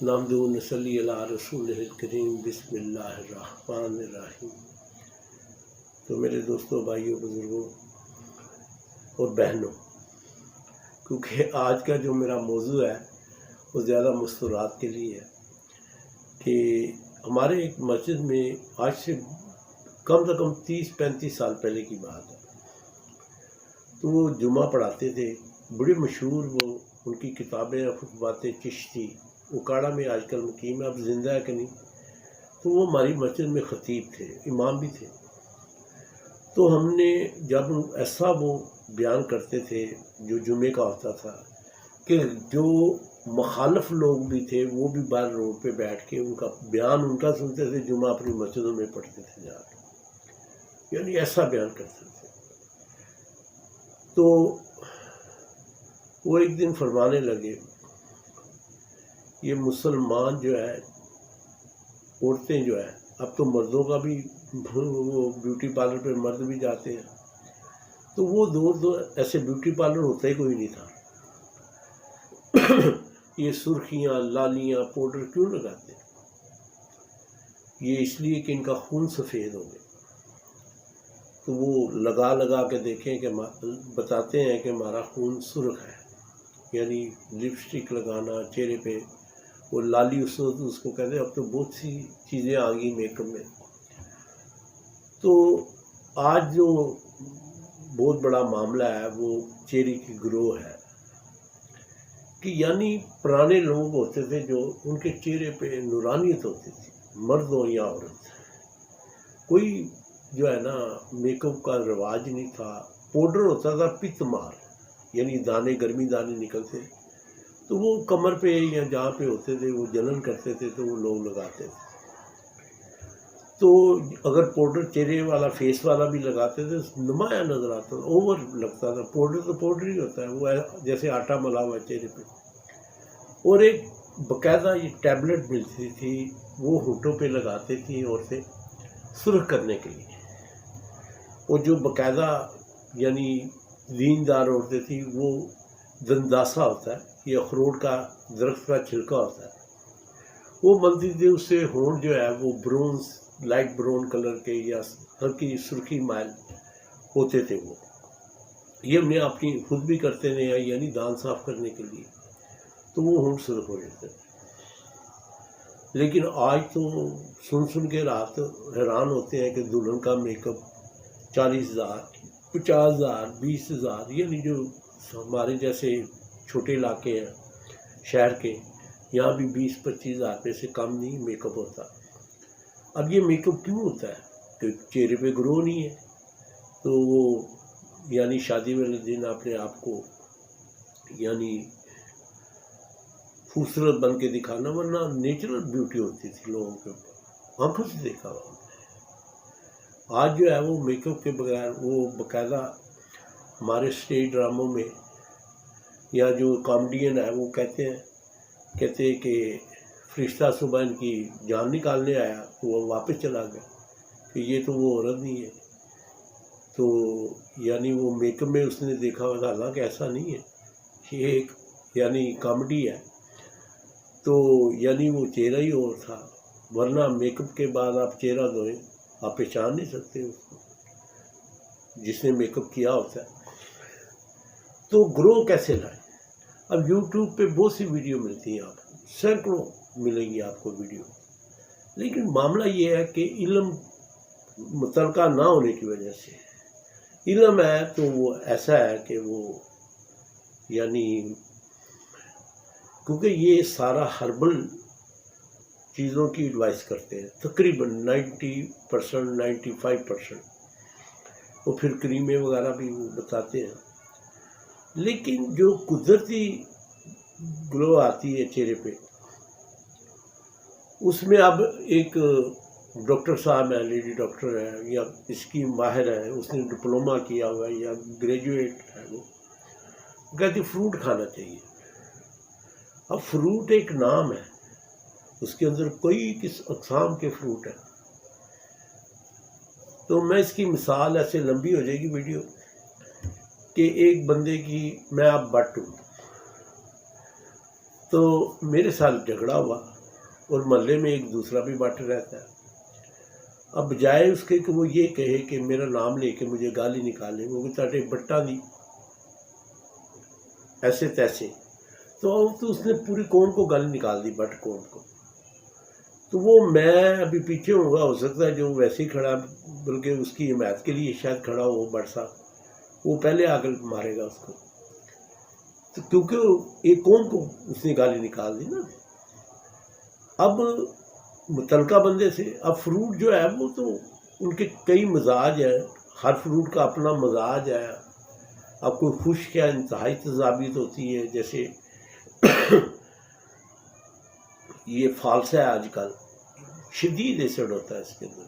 نحمدہ و نصلی علی رسولہ الکریم بسم اللہ الرحمن الرحیم۔ تو میرے دوستوں، بھائیوں، بزرگوں اور بہنوں، کیونکہ آج کا جو میرا موضوع ہے وہ زیادہ مستورات کے لیے ہے کہ ہمارے ایک مسجد میں آج سے کم 30-35 سال پہلے کی بات ہے، تو وہ جمعہ پڑھاتے تھے، بڑے مشہور وہ ان کی کتابیں خطبات چشتی اکاڑا میں آج کل مقیم ہے، اب زندہ ہے کہ نہیں، تو وہ ہماری مسجد میں خطیب تھے، امام بھی تھے۔ تو ہم نے جب ایسا وہ بیان کرتے تھے جو جمعے کا ہوتا تھا کہ جو مخالف لوگ بھی تھے وہ بھی باہر روڈ پہ بیٹھ کے ان کا بیان ان کا سنتے تھے، جمعہ اپنی مسجدوں میں پڑھتے تھے جا کے، یعنی ایسا بیان کرتے تھے۔ تو وہ ایک دن فرمانے لگے، یہ مسلمان جو ہے، عورتیں جو ہے، اب تو مردوں کا بھی وہ بیوٹی پارلر پہ مرد بھی جاتے ہیں، تو وہ دور تو ایسے بیوٹی پارلر ہوتا ہی کوئی نہیں تھا۔ یہ سرخیاں، لالیاں، پاؤڈر کیوں لگاتے ہیں؟ یہ اس لیے کہ ان کا خون سفید ہو گیا، تو وہ لگا کے دیکھیں کہ بتاتے ہیں کہ ہمارا خون سرخ ہے، یعنی لپسٹک لگانا چہرے پہ، وہ لالی اس کو کہتے ہیں۔ اب تو بہت سی چیزیں آ گئی میک اپ میں۔ تو آج جو بہت بڑا معاملہ ہے وہ چہرے کی گرو ہے، کہ یعنی پرانے لوگ ہوتے تھے جو ان کے چہرے پہ نورانیت ہوتی تھی، مرد ہو یا عورت، کوئی جو ہے نا میک اپ کا رواج نہیں تھا۔ پاؤڈر ہوتا تھا پت مار، یعنی دانے، گرمی دانے نکلتے، تو وہ کمر پہ یا جہاں پہ ہوتے تھے وہ جلن کرتے تھے تو وہ لوگ لگاتے تھے۔ تو اگر پاؤڈر چہرے والا، فیس والا بھی لگاتے تھے، نمایاں نظر آتا تھا، اوور لگتا تھا۔ پاؤڈر تو پاؤڈر ہی ہوتا ہے، وہ جیسے آٹا ملا ہوا چہرے پہ۔ اور ایک باقاعدہ یہ ٹیبلٹ ملتی تھی، وہ ہونٹوں پہ لگاتی تھیں عورتیں سرخ کرنے کے لیے، اور جو باقاعدہ یعنی دیندار عورتیں تھیں وہ دنداسا ہوتا ہے، یہ اخروٹ کا درخت کا چھلکا ہوتا ہے، وہ ملتی تھی، اس سے ہونٹ جو ہے وہ برونز، لائٹ برون کلر کے یا ہلکی سرخی مائل ہوتے تھے۔ وہ یہ ہم نے اپنی خود بھی کرتے تھے، یعنی دان صاف کرنے کے لیے، تو وہ ہونٹ سرخ ہو جاتے تھے۔ لیکن آج تو سن کے رات حیران ہوتے ہیں کہ دلہن کا میک اپ 40,000، 50,000، 20,000، یعنی جو ہمارے جیسے چھوٹے علاقے ہیں شہر کے، یہاں بھی 20-25,000 روپے سے کم نہیں میک اپ ہوتا۔ اب یہ میک اپ کیوں ہوتا ہے؟ کہ چہرے پہ گرو نہیں ہے، تو وہ یعنی شادی والے دن اپنے آپ کو یعنی خوبصورت بن کے دکھانا، ورنہ نیچرل بیوٹی ہوتی تھی لوگوں کے اوپر، آنکھوں سے دیکھا ہوا۔ آج جو ہے وہ میک اپ کے بغیر، وہ باقاعدہ ہمارے اسٹیج ڈراموں میں یا جو کامیڈین ہے وہ کہتے ہیں کہ فرشتہ صبح ان کی جان نکالنے آیا تو وہ واپس چلا گیا، کہ یہ تو وہ عورت نہیں ہے۔ تو یعنی وہ میک اپ میں اس نے دیکھا ہوا تھا، حالانکہ ایسا نہیں ہے، یہ ایک یعنی کامیڈی ہے۔ تو یعنی وہ چہرہ ہی اور تھا، ورنہ میک اپ کے بعد آپ چہرہ دھوئیں آپ پہچان نہیں سکتے اس کو، جس نے میک اپ کیا ہوتا ہے۔ تو گرو کیسے لائیں؟ اب یوٹیوب پہ بہت سی ویڈیو ملتی ہیں، آپ کو سینکڑوں ملیں گی آپ کو ویڈیو، لیکن معاملہ یہ ہے کہ علم متعلقہ نہ ہونے کی وجہ سے، علم ہے تو وہ ایسا ہے کہ وہ یعنی کیونکہ یہ سارا ہربل چیزوں کی ایڈوائز کرتے ہیں، تقریباً 90%، 95%، وہ پھر کریمیں وغیرہ بھی وہ بتاتے ہیں۔ لیکن جو قدرتی گلو آتی ہے چہرے پہ، اس میں اب ایک ڈاکٹر صاحب ہے، لیڈی ڈاکٹر ہے یا اس کی ماہر ہے، اس نے ڈپلومہ کیا ہوا ہے یا گریجویٹ ہے، وہ کہتی فروٹ کھانا چاہیے۔ اب فروٹ ایک نام ہے، اس کے اندر کئی اقسام کے فروٹ ہیں۔ تو میں اس کی مثال، ایسے لمبی ہو جائے گی ویڈیو، کہ ایک بندے کی، میں اب بٹ ہوں، تو میرے ساتھ جھگڑا ہوا، اور محلے میں ایک دوسرا بھی بٹ رہتا ہے. اب بجائے اس کے کہ وہ یہ کہے کہ میرا نام لے کے مجھے گالی نکالے، وہ بھی تاٹے بٹا دی ایسے تیسے، تو اس نے پوری قوم کو گالی نکال دی، بٹ قوم کو. تو وہ میں ابھی پیچھے ہوں گا، ہو سکتا ہے جو ویسے ہی کھڑا، بلکہ اس کی حمایت کے لیے شاید کھڑا ہو بٹ صاحب، وہ پہلے آ کر مارے گا اس کو، تو کیونکہ ایک قوم کو اس نے گالی نکال دی نا. اب متعلقہ بندے سے، اب فروٹ جو ہے وہ تو ان کے کئی مزاج ہیں، ہر فروٹ کا اپنا مزاج ہے. اب کوئی خشک ہے، انتہائی تذابیت ہوتی ہے، جیسے یہ فالسا ہے آج کل، شدید ایسڈ ہوتا ہے اس کے اندر،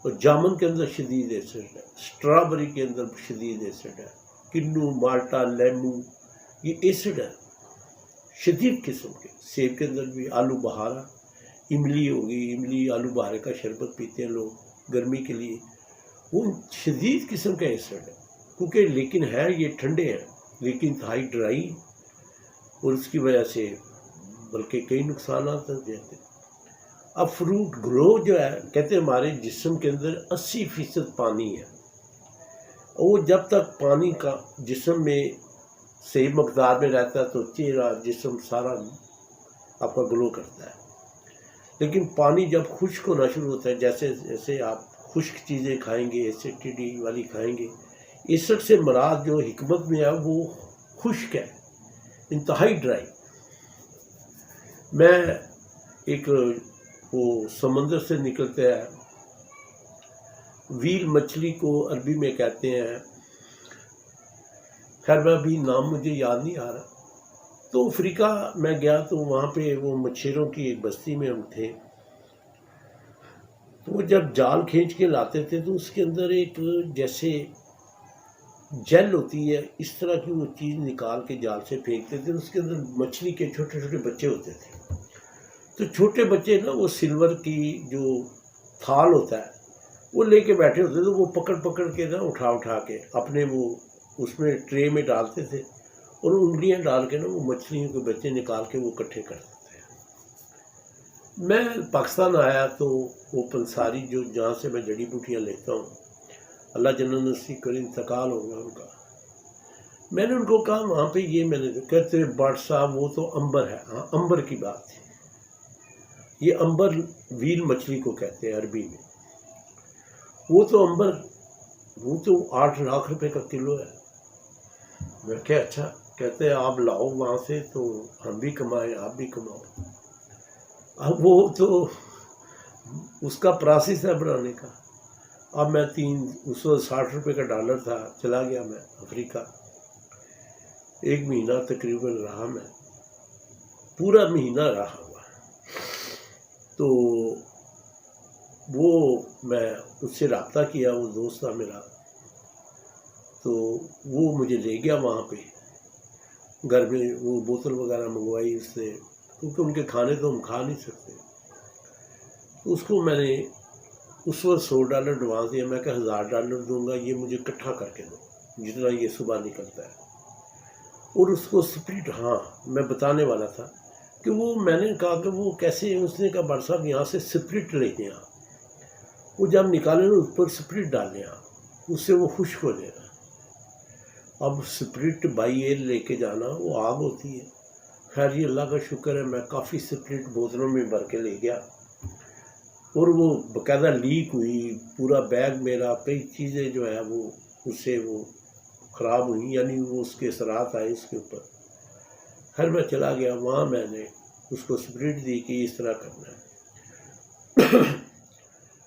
اور جامن کے اندر شدید ایسڈ ہے، اسٹرابری کے اندر شدید ایسڈ ہے، کنو، مالٹا، لیمو، یہ ایسڈ ہے شدید قسم کے. سیب کے اندر بھی، آلو بہارا، املی ہوگی، املی آلو بہارے کا شربت پیتے ہیں لوگ گرمی کے لیے، وہ شدید قسم کا ایسڈ ہے. کیونکہ لیکن ہے یہ ٹھنڈے ہیں، لیکن انتہائی ڈرائی، اور اس کی وجہ سے بلکہ کئی نقصانات ہیں. اب فروٹ گرو جو ہے، کہتے ہیں ہمارے جسم کے اندر 80% پانی ہے، اور جب تک پانی کا جسم میں صحیح مقدار میں رہتا ہے تو چہرہ جسم سارا آپ کا گلو کرتا ہے. لیکن پانی جب خشک ہونا شروع ہوتا ہے، جیسے جیسے آپ خشک چیزیں کھائیں گے، ایسیڈیٹی والی کھائیں گے، ایسڈ سے مراد جو حکمت میں ہے وہ خشک ہے، انتہائی ڈرائی. میں ایک وہ سمندر سے نکلتا ہے ویل مچھلی کو عربی میں کہتے ہیں، خیر میں ابھی نام مجھے یاد نہیں آ رہا. تو افریقہ میں گیا تو وہاں پہ وہ مچھروں کی ایک بستی میں ہم تھے. تو وہ جب جال کھینچ کے لاتے تھے تو اس کے اندر ایک جیسے جیل ہوتی ہے، اس طرح کی وہ چیز نکال کے جال سے پھینکتے تھے. اس کے اندر مچھلی کے چھوٹے چھوٹے بچے ہوتے تھے. تو چھوٹے بچے نا، وہ سلور کی جو تھال ہوتا ہے وہ لے کے بیٹھے ہوتے تھے، وہ پکڑ پکڑ کے نا اٹھا کے اپنے وہ اس میں ٹرے میں ڈالتے تھے، اور انگلیاں ڈال کے نا وہ مچھلیوں کے بچے نکال کے وہ اکٹھے کرتے تھے. میں پاکستان آیا تو وہ پنساری جو جہاں سے میں جڑی بوٹیاں لیتا ہوں، اللہ جنت نصیب کرے، انتقال ہو گیا ان کا. میں نے ان کو کہا وہاں پہ یہ، میں نے کہتے بٹ صاحب وہ تو امبر ہے. ہاں امبر کی بات تھی، یہ امبر ویل مچھلی کو کہتے ہیں عربی میں. وہ تو امبر، وہ تو 8 لاکھ روپے کا کلو ہے. میں کہا اچھا، کہتے ہیں آپ لاؤ وہاں سے تو ہم بھی کمائیں آپ بھی کماؤ. اب وہ تو اس کا پروسیس ہے بنانے کا. اب میں اس وقت 60 روپے کا ڈالر تھا، چلا گیا میں افریقہ. 1 مہینہ تقریباً رہا، میں پورا مہینہ رہا ہوا. تو وہ میں اس سے رابطہ کیا، وہ دوست تھا میرا، تو وہ مجھے لے گیا وہاں پہ گھر میں. وہ بوتل وغیرہ منگوائی اس سے، کیونکہ ان کے کھانے تو ہم کھا نہیں سکتے. اس کو میں نے اس وقت $100 ایڈوانس دیا. میں کہا $1000 دوں گا، یہ مجھے اکٹھا کر کے دو جتنا یہ صبح نکلتا ہے. اور اس کو سپرٹ، ہاں میں بتانے والا تھا کہ وہ، میں نے کہا کہ وہ کیسے. اس نے کہا بٹ صاحب یہاں سے سپرٹ لے کے آ، وہ جب نکالے نا اس پر سپرٹ ڈالنے آ، اس سے وہ خشک ہو جائے گا. اب سپرٹ بائی ایئر لے کے جانا وہ آگ ہوتی ہے. خیر یہ اللہ کا شکر ہے، میں کافی سپرٹ بوتلوں میں بھر کے لے گیا، اور وہ باقاعدہ لیک ہوئی پورا بیگ میرا. کئی چیزیں جو ہے وہ اس سے وہ خراب ہوئی، یعنی وہ اس کے اثرات آئے اس کے اوپر. خیر میں چلا گیا وہاں، میں نے اس کو سپرٹ دی کہ اس طرح کرنا ہے.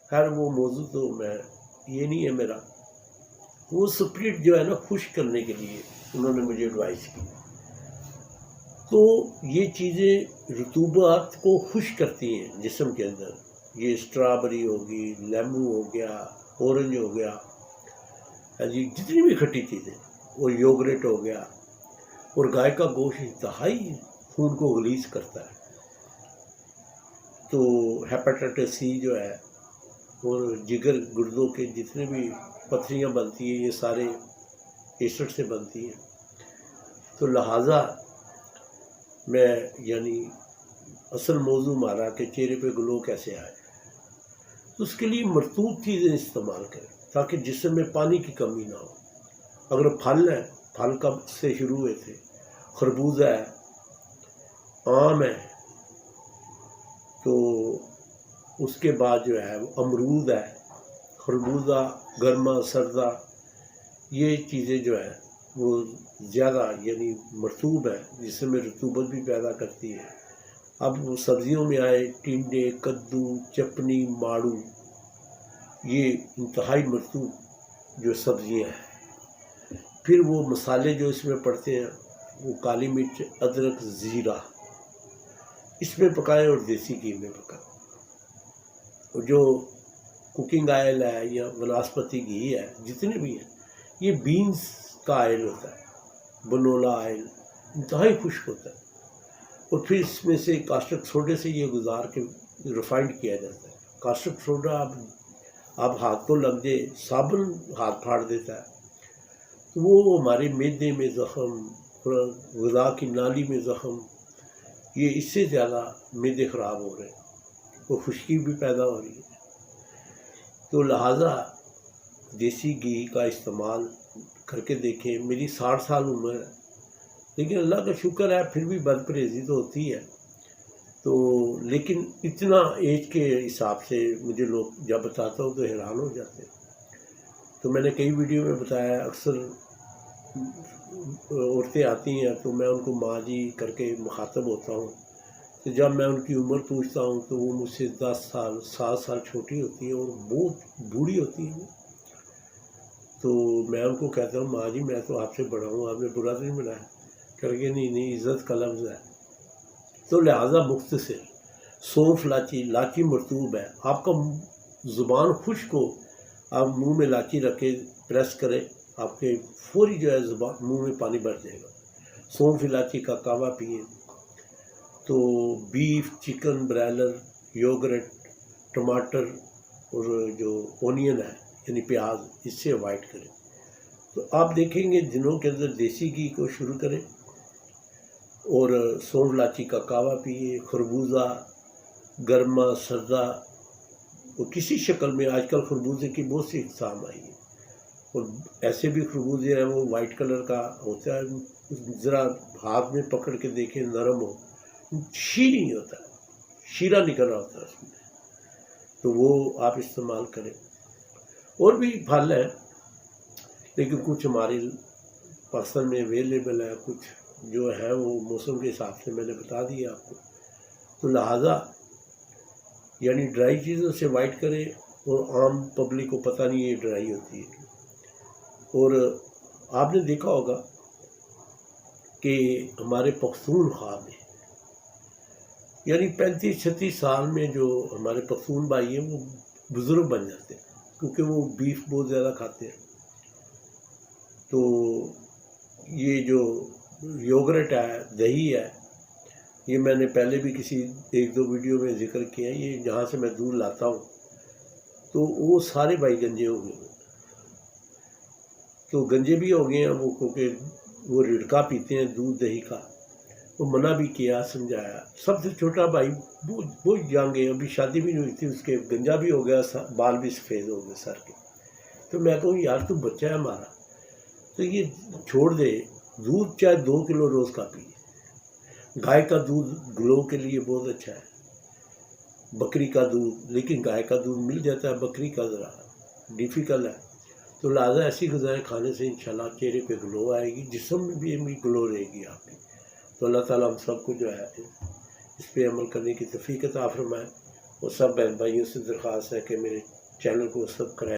خیر وہ موضوع تو میں یہ نہیں ہے میرا. وہ سپرٹ جو ہے نا خشک کرنے کے لیے انہوں نے مجھے ایڈوائز کی. تو یہ چیزیں رطوبات کو خشک کرتی ہیں جسم کے اندر. یہ اسٹرابری ہوگی، لیمو ہو گیا، اورنج ہو گیا، جی جتنی بھی کھٹی چیزیں، اور یوگریٹ ہو گیا. اور گائے کا گوشت انتہائی خون کو غلیظ کرتا ہے. تو ہیپاٹائٹس سی جو ہے، اور جگر گردوں کے جتنے بھی پتھریاں بنتی ہیں، یہ سارے ایسڈ سے بنتی ہیں. تو لہٰذا میں یعنی اصل موضوع ہمارا کہ چہرے پہ گلو کیسے آئے، تو اس کے لیے مرطوب چیزیں استعمال کریں تاکہ جسم میں پانی کی کمی نہ ہو۔ اگر پھل ہے، پھل کب سے شروع ہوئے تھے، خربوزہ ہے، آم ہے، تو اس کے بعد جو ہے وہ امرود ہے، خربوزہ، گرما سردا، یہ چیزیں جو ہے وہ زیادہ یعنی مرطوب ہے، جس میں رطوبت بھی پیدا کرتی ہے۔ اب وہ سبزیوں میں آئے، ٹنڈے، کدو، چپنی، ماڑو، یہ انتہائی مرطوب جو سبزیاں ہیں۔ پھر وہ مسالے جو اس میں پڑتے ہیں وہ کالی مرچ، ادرک، زیرہ، اس میں پکائیں اور دیسی گھی میں پکائیں۔ اور جو کوکنگ آئل ہے یا وناسپتی گھی ہے، جتنے بھی ہیں، یہ بینز کا آئل ہوتا ہے، بنولا آئل، انتہائی خشک ہوتا ہے، اور پھر اس میں سے کاسٹک سوڈے سے یہ گزار کے ریفائنڈ کیا جاتا ہے۔ کاسٹک سوڈا اب ہاتھ کو لگ جائے، صابن ہاتھ پھاڑ دیتا ہے، تو وہ ہمارے معدے میں زخم، غذا کی نالی میں زخم، یہ اس سے زیادہ معدے خراب ہو رہے ہیں، وہ خشکی بھی پیدا ہو رہی ہے۔ تو لہٰذا دیسی گھی کا استعمال کر کے دیکھیں۔ میری 60 سال عمر ہے، لیکن اللہ کا شکر ہے پھر بھی بد پرہیزی تو ہوتی ہے، تو لیکن اتنا ایج کے حساب سے مجھے لوگ جب بتاتا ہوں تو حیران ہو جاتے ہیں۔ تو میں نے کئی ویڈیو میں بتایا، اکثر عورتیں آتی ہیں تو میں ان کو ماں جی کر کے مخاطب ہوتا ہوں، تو جب میں ان کی عمر پوچھتا ہوں تو وہ مجھ سے 10 سال 7 سال چھوٹی ہوتی ہے اور بہت بوڑھی ہوتی ہیں۔ تو میں ان کو کہتا ہوں ماں جی میں تو آپ سے بڑا ہوں، آپ نے برا نہیں بنایا، کر کے نہیں عزت کا لفظ ہے۔ تو لہٰذا مختصر سونف لاچی مرطوب ہے، آپ کا زبان خشک ہو، آپ منہ میں لاچی رکھ کے پریس کریں، آپ کے فوری جو ہے زبان منہ میں پانی بھر جائے گا۔ سونف الائچی کا کہوہ پئیں۔ تو بیف، چکن، برائلر، یوگرٹ، ٹماٹر اور جو اونین ہے یعنی پیاز، اس سے اوائڈ کریں۔ تو آپ دیکھیں گے دنوں کے اندر دیسی گھی کو شروع کریں اور سونف لاچی کا کہوہ پیئے، خربوزہ، گرما سردا، اور کسی شکل میں آج کل خربوزے کی بہت سی اقسام آئی ہیں، اور ایسے بھی خربوزے ہیں وہ وائٹ کلر کا ہوتا ہے، ذرا ہاتھ میں پکڑ کے دیکھیں نرم ہو، شیریں ہوتا ہے، شیرہ نکل رہا ہوتا ہے اس میں، تو وہ آپ استعمال کریں۔ اور بھی پھل ہیں لیکن کچھ ہمارے پاکستان میں اویلیبل ہے، کچھ جو ہے وہ موسم کے حساب سے میں نے بتا دیا آپ کو۔ تو لہٰذا یعنی ڈرائی چیزوں سے اوائڈ کریں، اور عام پبلک کو پتہ نہیں یہ ڈرائی ہوتی ہے۔ اور آپ نے دیکھا ہوگا کہ ہمارے پختونخوا میں یعنی 35-36 سال میں جو ہمارے پختون بھائی ہیں وہ بزرگ بن جاتے ہیں، کیونکہ وہ بیف بہت زیادہ کھاتے ہیں۔ تو یہ جو یوگرٹ ہے، دہی ہے، یہ میں نے پہلے بھی کسی 1-2 ویڈیو میں ذکر کیا ہے، یہ جہاں سے میں دودھ لاتا ہوں تو وہ سارے بھائی گنجے ہو گئے، تو گنجے بھی ہو گئے ہیں وہ، کیونکہ وہ رڑکا پیتے ہیں دودھ دہی کا۔ وہ منع بھی کیا، سمجھایا۔ سب سے چھوٹا بھائی بہت ینگ ہے، ابھی شادی بھی نہیں ہوئی تھی اس کے، گنجا بھی ہو گیا، بال بھی سفید ہو گئے سر کے۔ تو میں کہوں یار تو بچہ ہے ہمارا، تو یہ چھوڑ دے، دودھ چاہے 2 کلو روز کا پیے۔ گائے کا دودھ گلو کے لیے بہت اچھا ہے، بکری کا دودھ، لیکن گائے کا دودھ مل جاتا ہے، بکری کا ذرا ڈیفیکلٹ ہے۔ تو لہٰذا ایسی غذائیں کھانے سے انشاءاللہ چہرے پہ گلو آئے گی، جسم میں بھی گلو رہے گی آپ کی۔ تو اللہ تعالیٰ ہم سب کو جو ہے اس پہ عمل کرنے کی توفیق عطا فرمائے، اور سب بہن بھائیوں سے درخواست ہے کہ میرے چینل کو سبسکرائب